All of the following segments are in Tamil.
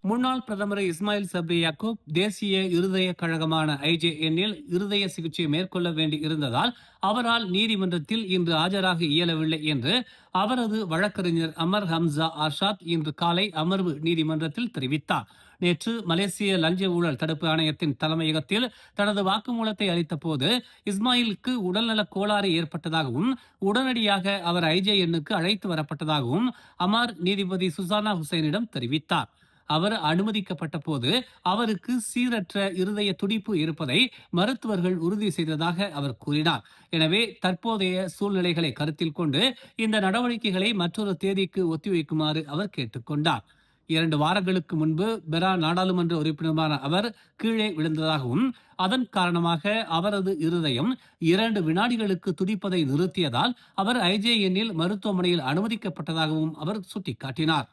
முன்னாள் பிரதமர் இஸ்மாயில் சப்ரி யாக்கூப் தேசிய இருதய கழகமான IJNல் இருதய சிகிச்சை மேற்கொள்ள வேண்டி இருந்ததால் அவரால் நீதிமன்றத்தில் இன்று ஆஜராக இயலவில்லை என்று அவரது வழக்கறிஞர் அமர் ஹம்சா ஆர்ஷாத் இன்று காலை அமர்வு நீதிமன்றத்தில் தெரிவித்தார். நேற்று மலேசிய லஞ்ச ஊழல் தடுப்பு ஆணையத்தின் தலைமையகத்தில் தனது வாக்குமூலத்தை அளித்த போது இஸ்மாயிலுக்கு உடல்நலக் கோளாறு ஏற்பட்டதாகவும் உடனடியாக அவர் IJNக்கு அழைத்து வரப்பட்டதாகவும் அமர் நீதிபதி சுசானா ஹுசைனிடம் தெரிவித்தார். அவர் அனுமதிக்கப்பட்ட போது அவருக்கு சீரற்ற இருதய துடிப்பு இருப்பதை மருத்துவர்கள் உறுதி செய்ததாக அவர் கூறினார். எனவே தற்போதைய சூழ்நிலைகளை கருத்தில் கொண்டு இந்த நடவடிக்கைகளை மற்றொரு தேதிக்கு ஒத்திவைக்குமாறு அவர் கேட்டுக்கொண்டார். 2 வாரங்களுக்கு முன்பு பெரா நாடாளுமன்ற உறுப்பினருமான அவர் கீழே விழுந்ததாகவும் அதன் காரணமாக அவரது இருதயம் 2 வினாடிகளுக்கு துடிப்பதை நிறுத்தியதால் அவர் IJNல் மருத்துவமனையில் அனுமதிக்கப்பட்டதாகவும் அவர் சுட்டிக்காட்டினார்.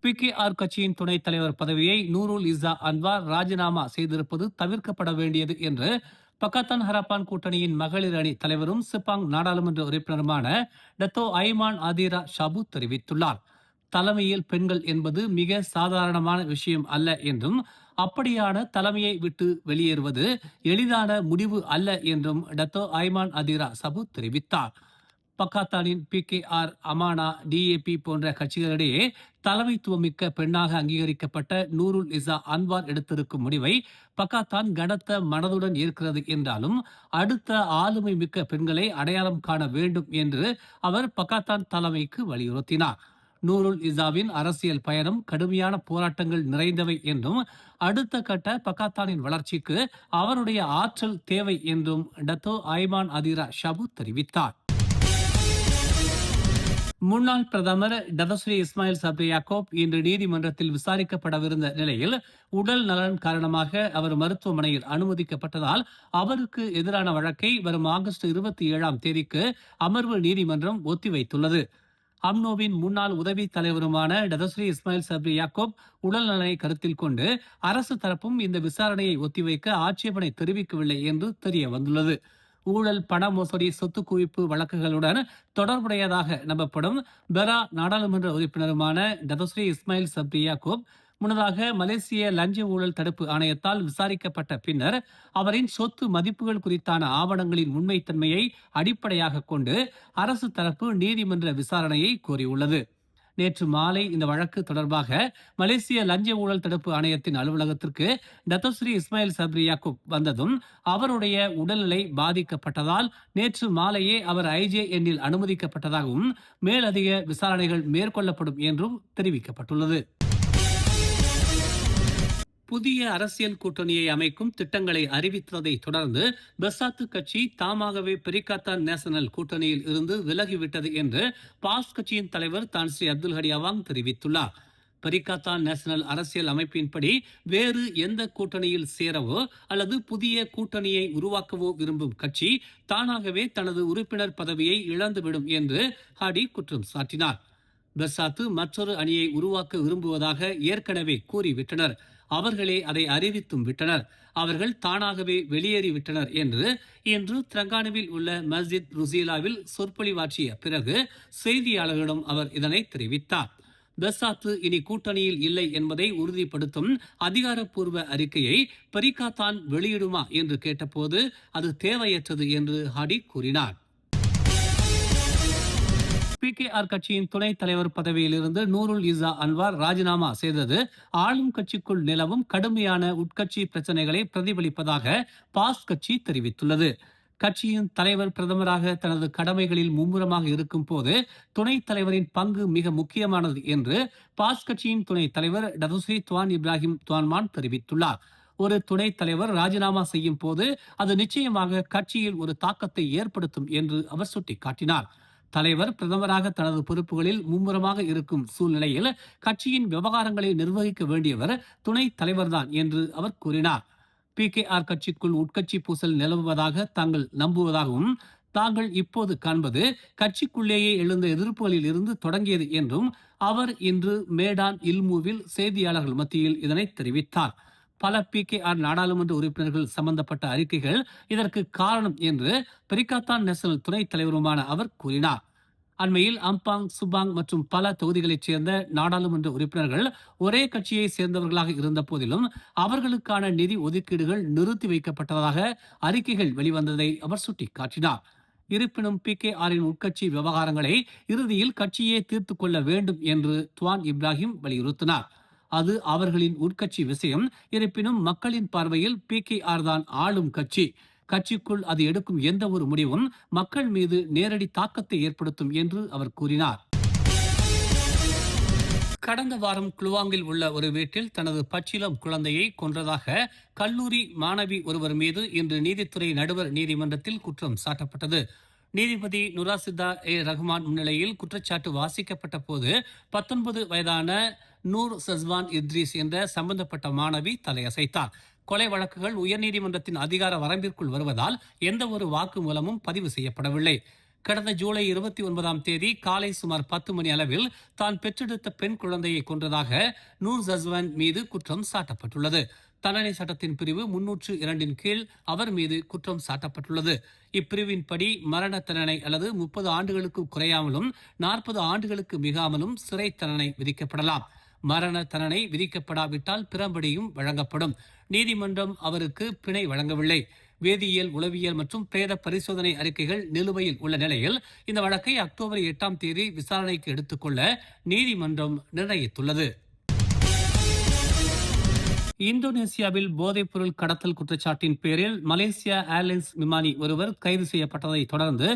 PKR கட்சியின் துணைத் தலைவர் பதவியை நூருல் இஸ்ஸா அன்வார் ராஜினாமா செய்திருப்பது தவிர்க்கப்பட வேண்டியது என்று பக்காத்தான் ஹராப்பான் கூட்டணியின் மகளிர் அணி தலைவரும் சிப்பாங் நாடாளுமன்ற உறுப்பினருமான டத்தோ ஐமான் ஆதிரா ஷாபு தெரிவித்துள்ளார். தலைமையில் பெண்கள் என்பது மிக சாதாரணமான விஷயம் அல்ல என்றும் அப்படியான தலைமையை விட்டு வெளியேறுவது எளிதான முடிவு அல்ல என்றும் டத்தோ ஐமான் அதிரா சபு தெரிவித்தார். பக்காத்தானின் PKR, அமானா, DAP போன்ற கட்சிகளிடையே தலைமைத்துவமிக்க பெண்ணாக அங்கீகரிக்கப்பட்ட நூருல் இஸ்ஸா அன்வார் எடுத்திருக்கும் முடிவை பக்காத்தான் கனத்த மனதுடன் ஏற்கிறது என்றாலும் அடுத்த ஆளுமை மிக்க பெண்களை அடையாளம் காண வேண்டும் என்று அவர் பக்காத்தான் தலைமைக்கு வலியுறுத்தினார். நூருல் இஸ்ஸாவின் அரசியல் பயணம் கடுமையான போராட்டங்கள் நிறைந்தவை என்றும் அடுத்த கட்ட பக்காத்தானின் வளர்ச்சிக்கு அவருடைய ஆற்றல் தேவை என்றும் டத்தோ ஐமான் அதிரா ஷாபு தெரிவித்தார். முன்னாள் பிரதமர் டதஸ்ரீ இஸ்மாயில் சப்ரி யாக்கூப் இன்று நீதிமன்றத்தில் விசாரிக்கப்படவிருந்த நிலையில் உடல் நலன் காரணமாக அவர் மருத்துவமனையில் அனுமதிக்கப்பட்டதால் அவருக்கு எதிரான வழக்கை வரும் ஆகஸ்ட் 27ஆம் தேதிக்கு அமர்வு நீதிமன்றம் ஒத்திவைத்துள்ளது. அம்னோவின் முன்னாள் உதவி தலைவருமான டதஸ்ரீ இஸ்மாயில் சப்ரி யாக்கூப் உடல் நலனை கருத்தில் கொண்டு அரசு தரப்பும் இந்த விசாரணையை ஒத்திவைக்க ஆட்சேபனை தெரிவிக்கவில்லை என்று தெரிய வந்துள்ளது. ஊழல், பண மோசடி, சொத்து குவிப்பு வழக்குகளுடன் தொடர்புடையதாக நம்பப்படும் பெரா நாடாளுமன்ற உறுப்பினருமான டதஸ்ரீ இஸ்மாயில் சப்ரி யாக்கூப் முன்னதாக மலேசிய லஞ்ச ஊழல் தடுப்பு ஆணையத்தால் விசாரிக்கப்பட்ட பின்னர் அவரின் சொத்து மதிப்புகள் குறித்தான ஆவணங்களின் உண்மைத்தன்மையை அடிப்படையாக கொண்டு அரசு தரப்பு நீதிமன்ற விசாரணையை கோரியுள்ளது. நேற்று மாலை இந்த வழக்கு தொடர்பாக மலேசிய லஞ்ச ஊழல் தடுப்பு ஆணையத்தின் அலுவலகத்திற்கு டத்தோஸ்ரீ இஸ்மாயில் சப்ரி யாக்கூப் வந்ததும் அவருடைய உடல்நிலை பாதிக்கப்பட்டதால் நேற்று மாலையே அவர் IJNல் அனுமதிக்கப்பட்டதாகவும் மேலதிக விசாரணைகள் மேற்கொள்ளப்படும் என்றும் தெரிவிக்கப்பட்டுள்ளது. புதிய அரசியல் கூட்டணியை அமைக்கும் திட்டங்களை அறிவித்ததை தொடர்ந்து பெர்சாத்து கட்சி தாமாகவே பெரிகாத்தான் நேஷனல் கூட்டணியில் இருந்து விலகிவிட்டது என்று பாஸ் கட்சியின் தலைவர் தான் ஸ்ரீ அப்துல் ஹடி அவாங் தெரிவித்துள்ளார். பெரிகாத்தான் நேஷனல் அரசியல் அமைப்பின்படி வேறு எந்த கூட்டணியில் சேரவோ அல்லது புதிய கூட்டணியை உருவாக்கவோ விரும்பும் கட்சி தானாகவே தனது உறுப்பினர் பதவியை இழந்துவிடும் என்று ஹடி குற்றம் சாட்டினார். பெர்சாத்து மற்றொரு அணியை உருவாக்க விரும்புவதாக ஏற்கனவே கூறிவிட்டனர். அவர்களே அதை அறிவித்தும் விட்டனர். அவர்கள் தானாகவே வெளியேறிவிட்டனர் என்று இன்று திரங்கானுவில் உள்ள மஸ்ஜித் ருசீலாவில் சொற்பொழிவாற்றிய பிறகு செய்தியாளர்களிடம் அவர் இதனை தெரிவித்தார். பெர்சாத்து இனி கூட்டணியில் இல்லை என்பதை உறுதிப்படுத்தும் அதிகாரப்பூர்வ அறிக்கையை பெரிகாத்தான் வெளியிடுமா என்று கேட்டபோது அது தேவையற்றது என்று ஹடி கூறினார். PKR கட்சியின் துணைத் தலைவர் பதவியிலிருந்து நூருல் இஸ்ஸா அன்வார் ராஜினாமா செய்தது ஆளும் கட்சிக்குள் நிலவும் கடுமையான உட்கட்சி பிரச்சனைகளை பிரதிபலிப்பதாக பாஸ் கட்சி தெரிவித்துள்ளது. கட்சியின் தலைவர் பிரதமராக தனது கடமைகளில் மும்முரமாக இருக்கும் போது துணைத் தலைவரின் பங்கு மிக முக்கியமானது என்று பாஸ் கட்சியின் துணைத் தலைவர் டதஸ்ரீ துவான் இப்ராஹிம் துவான்மான் தெரிவித்துள்ளார். ஒரு துணைத் தலைவர் ராஜினாமா செய்யும் போது அது நிச்சயமாக கட்சியில் ஒரு தாக்கத்தை ஏற்படுத்தும் என்று அவர் சுட்டிக்காட்டினார். தலைவர் பிரதமராக தனது பொறுப்புகளில் மும்முரமாக இருக்கும் சூழ்நிலையில் கட்சியின் விவகாரங்களை நிர்வகிக்க வேண்டியவர் துணைத் தலைவர்தான் என்று அவர் கூறினார். PKR கட்சிக்குள் உட்கட்சி பூசல் நிலவுவதாக தாங்கள் நம்புவதாகவும் தாங்கள் இப்போது காண்பது கட்சிக்குள்ளேயே எழுந்த எதிர்ப்புகளில் இருந்து தொடங்கியது என்றும் அவர் இன்று மேடான் இல்முவில் செய்தியாளர்கள் மத்தியில் இதனை தெரிவித்தார். பல PKR நாடாளுமன்ற உறுப்பினர்கள் சம்பந்தப்பட்ட அறிக்கைகள் இதற்கு காரணம் என்று பெரிகாத்தான் நேஷனல் துணைத் தலைவருமான அவர் கூறினார். அண்மையில் அம்பாங், சுபாங் மற்றும் பல தொகுதிகளைச் சேர்ந்த நாடாளுமன்ற உறுப்பினர்கள் ஒரே கட்சியை சேர்ந்தவர்களாக இருந்த போதிலும் அவர்களுக்கான நிதி ஒதுக்கீடுகள் நிறுத்தி வைக்கப்பட்டதாக அறிக்கைகள் வெளிவந்ததை அவர் சுட்டிக்காட்டினார். இருப்பினும் PKRின் உட்கட்சி விவகாரங்களை இறுதியில் கட்சியே தீர்த்துக் கொள்ள வேண்டும் என்று துவான் இப்ராஹிம் வலியுறுத்தினார். அது அவர்களின் உட்கட்சி விஷயம். இருப்பினும் மக்களின் பார்வையில் PKR தான் ஆளும் கட்சி. கட்சிக்குள் அது எடுக்கும் எந்த ஒரு முடிவும் மக்கள் மீது நேரடி தாக்கத்தை ஏற்படுத்தும் என்று அவர் கூறினார். கடந்த வாரம் குலுவாங்கில் உள்ள ஒரு வீட்டில் தனது பச்சிளம் குழந்தையை கொன்றதாக கல்லூரி மாணவி ஒருவர் மீது இன்று நீதித்துறை நடுவர் நீதிமன்றத்தில் குற்றம் சாட்டப்பட்டது. நீதிபதி நுராசிதா ரஹ்மான் முன்னிலையில் குற்றச்சாட்டு வாசிக்கப்பட்ட போது 19 வயதான நூர் சஸ்வான் இத்ரீஸ் என்ற சம்பந்தப்பட்ட மாணவி தலையசைத்தார். கொலை வழக்குகள் உயர்நீதிமன்றத்தின் அதிகார வரம்பிற்குள் வருவதால் எந்த ஒரு வாக்குமூலமும் பதிவு செய்யப்படவில்லை. கடந்த ஜூலை 29ஆம் தேதி காலை சுமார் 10 மணி அளவில் தான் பெற்றெடுத்த பெண் குழந்தையை கொன்றதாக நூர் சஸ்வான் மீது குற்றம் சாட்டப்பட்டுள்ளது. தண்டனை சட்டத்தின் பிரிவு 302 கீழ் அவர் மீது குற்றம் சாட்டப்பட்டுள்ளது. இப்பிரிவின்படி மரண தண்டனை அல்லது 30 ஆண்டுகளுக்கு குறையாமலும் 40 ஆண்டுகளுக்கு மிகாமலும் சிறை தண்டனை விதிக்கப்படலாம். மரண தண்டனை விதிக்கப்படாவிட்டால் பிறம்படியும் வழங்கப்படும். நீதிமன்றம் அவருக்கு பிணை வழங்கவில்லை. வேதியியல், உளவியல் மற்றும் பிரேத பரிசோதனை அறிக்கைகள் நிலுவையில் உள்ள நிலையில் இந்த வழக்கை அக்டோபர் 8ஆம் தேதி விசாரணைக்கு எடுத்துக்கொள்ள நீதிமன்றம் நிர்ணயித்துள்ளது. இந்தோனேசியாவில் போதைப்பொருள் கடத்தல் குற்றச்சாட்டின் பேரில் மலேசியா ஏர்லைன்ஸ் விமானி ஒருவர் கைது செய்யப்பட்டதை தொடர்ந்து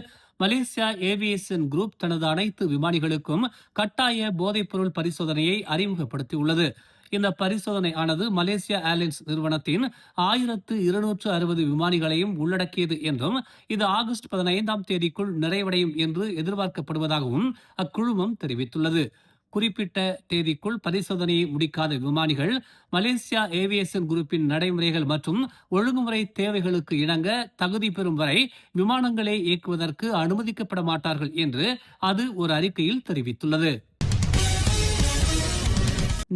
மலேசியா ஏவியேஷன் குரூப் தனது அனைத்து விமானிகளுக்கும் கட்டாய போதைப்பொருள் பரிசோதனையை அறிமுகப்படுத்தியுள்ளது. இந்த பரிசோதனை ஆனது மலேசியா ஏர்லைன்ஸ் நிறுவனத்தின் 1260 விமானிகளையும் உள்ளடக்கியது என்றும் இது ஆகஸ்ட் 15ஆம் தேதிக்குள் நிறைவடையும் என்று எதிர்பார்க்கப்படுவதாகவும் அக்குழுமம் தெரிவித்துள்ளது. குறிப்பிட்ட தேதிக்குள் பரிசோதனையை முடிக்காத விமானிகள் மலேசியா ஏவியேஷன் குரூப்பின் நடைமுறைகள் மற்றும் ஒழுங்குமுறை தேவைகளுக்கு இணங்க தகுதி பெறும் வரை விமானங்களை இயக்குவதற்கு அனுமதிக்கப்பட மாட்டார்கள் என்று அது ஒரு அறிக்கையில் தெரிவித்துள்ளது.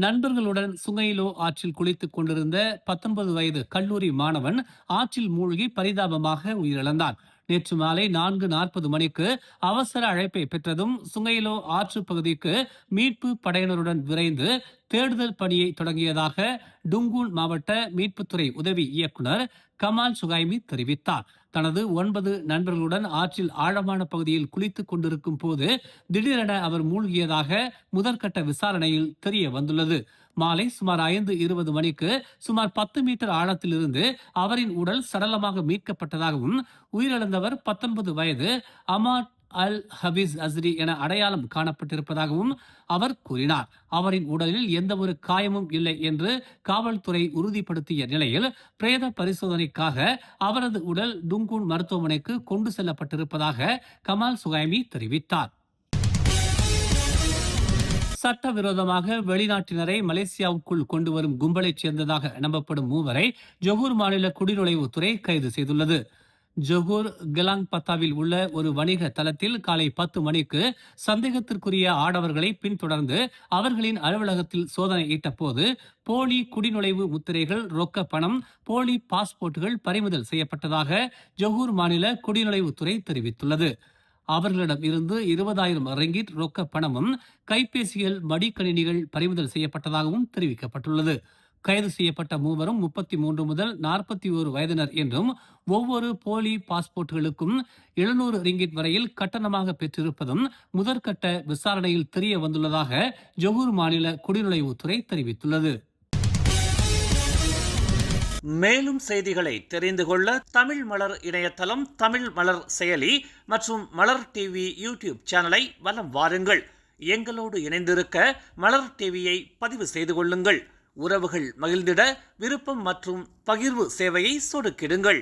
நண்பர்களுடன் சுங்கைலோ ஆற்றில் குளித்துக் கொண்டிருந்த 19 வயது கல்லூரி மாணவன் ஆற்றில் மூழ்கி பரிதாபமாக உயிரிழந்தான். நேற்று மாலை 4:40 மணிக்கு அவசர அழைப்பை பெற்றதும் சுங்கைலோ ஆற்று பகுதிக்கு மீட்பு படையினருடன் விரைந்து தேடுதல் பணியை தொடங்கியதாக டுங்கூன் மாவட்ட மீட்புத்துறை உதவி இயக்குனர் கமால் சுகைமி தெரிவித்தார். தனது 9 நண்பர்களுடன் ஆற்றில் ஆழமான பகுதியில் குளித்துக் கொண்டிருக்கும் போது திடீரென அவர் மூழ்கியதாக முதற்கட்ட விசாரணையில் தெரிய வந்துள்ளது. மாலை சுமார் 5:20 மணிக்கு சுமார் 10 மீட்டர் ஆழத்திலிருந்து அவரின் உடல் சடலமாக மீட்கப்பட்டதாகவும் உயிரிழந்தவர் 19 வயது அமாட் அல் ஹபீஸ் அஸ்ரி என அடையாளம் காணப்பட்டிருப்பதாகவும் அவர் கூறினார். அவரின் உடலில் எந்த ஒரு காயமும் இல்லை என்று காவல்துறை உறுதிப்படுத்திய நிலையில் பிரேத பரிசோதனைக்காக அவரது உடல் டுங்கூன் மருத்துவமனைக்கு கொண்டு செல்லப்பட்டிருப்பதாக கமால் சுகைமி தெரிவித்தார். சட்டவிரோதமாக வெளிநாட்டினரை மலேசியாவுக்குள் கொண்டு வரும் கும்பலைச் சேர்ந்ததாக நம்பப்படும் 3வரை ஜொஹூர் மாநில குடிநுழைவுத்துறை கைது செய்துள்ளது. ஜொஹூர் கெலாங் பத்தாவில் உள்ள ஒரு வணிக தளத்தில் காலை 10 மணிக்கு சந்தேகத்திற்குரிய ஆடவர்களை பின்தொடர்ந்து அவர்களின் அலுவலகத்தில் சோதனையிட்ட போது போலி குடிநுழைவு முத்திரைகள், ரொக்க பணம், போலி பாஸ்போர்ட்டுகள் பறிமுதல் செய்யப்பட்டதாக ஜொஹூர் மாநில குடிநுழைவுத்துறை தெரிவித்துள்ளது. அவர்களிடம் இருந்து 20,000 ரிங்கிட் ரொக்க பணமும் கைபேசிகள், மடிக்கணினிகள் பறிமுதல் செய்யப்பட்டதாகவும் தெரிவிக்கப்பட்டுள்ளது. கைது செய்யப்பட்ட 3வரும் 33 முதல் 41 வயதினர் என்றும் ஒவ்வொரு போலி பாஸ்போர்ட்டுகளுக்கும் 700 ரிங்கிட் வரையில் கட்டணமாக பெற்றிருப்பதும் முதற்கட்ட விசாரணையில் தெரிய வந்துள்ளதாக ஜொஹூர் மாநில குடிநுழைவுத்துறை தெரிவித்துள்ளது. மேலும் செய்திகளை தெரிந்து கொள்ள தமிழ் மலர் இணையதளம், தமிழ் மலர் செயலி மற்றும் மலர் டிவி யூடியூப் சேனலை வலம் வாருங்கள். எங்களோடு இணைந்திருக்க மலர் டிவியை பதிவு செய்து கொள்ளுங்கள். உறவுகள் மகிழ்ந்திட விருப்பம் மற்றும் பகிர்வு சேவையை சொடுக்கிடுங்கள்.